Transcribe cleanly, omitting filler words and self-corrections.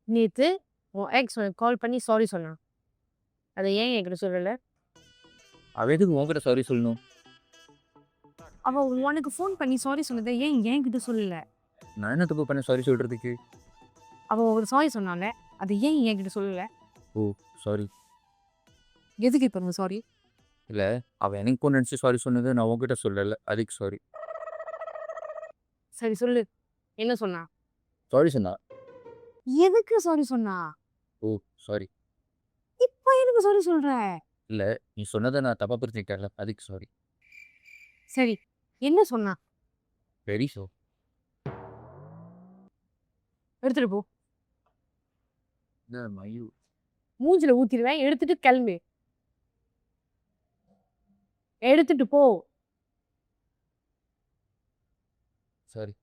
நேத்து உன் எக்ஸ் உனக்கு கால் பண்ணி சாரி சொன்னான். அத ஏன் என்கிட்ட சொல்லல? அவ எதுக்கு உன்கிட்ட சாரி சொல்லணும்? அவ உனக்கு ஃபோன் பண்ணி சாரி சொன்னத ஏன் என்கிட்ட சொல்லல? நான் என்ன தப்பு பண்ணேன் சாரி சொல்றதுக்கு? அவ ஒரு சாரி சொன்னால, அத ஏன் என்கிட்ட சொல்லல? ஓ! சாரி. எதுக்கு இப்ப உனக்கு சாரி? இல்ல, அவ எனக்கு ஃபோன் அடிச்சு சாரி சொன்னது நான் உன்கிட்ட சொல்லல. அதுக்கு சாரி. சரி சொல்லு. என்ன சொன்னா? சாரி சொன்னா. எதுக்கு சாரி சொன்னா? ஓ! சாரி. இப்ப எதுக்கு சாரி சொல்ற? இல்ல, நீ சொன்னத நான் தப்பா புரிஞ்சுக்கிட்டேன்ல. அதுக்கு சாரி. சரி. என்ன சொன்னா? Very so. எடுத்துட்டு போ. இந்த மயூ மூஞ்சில ஊத்திருவேன். எடுத்துட்டு கெளம்பு. எடுத்துட்டு போ. சாரி.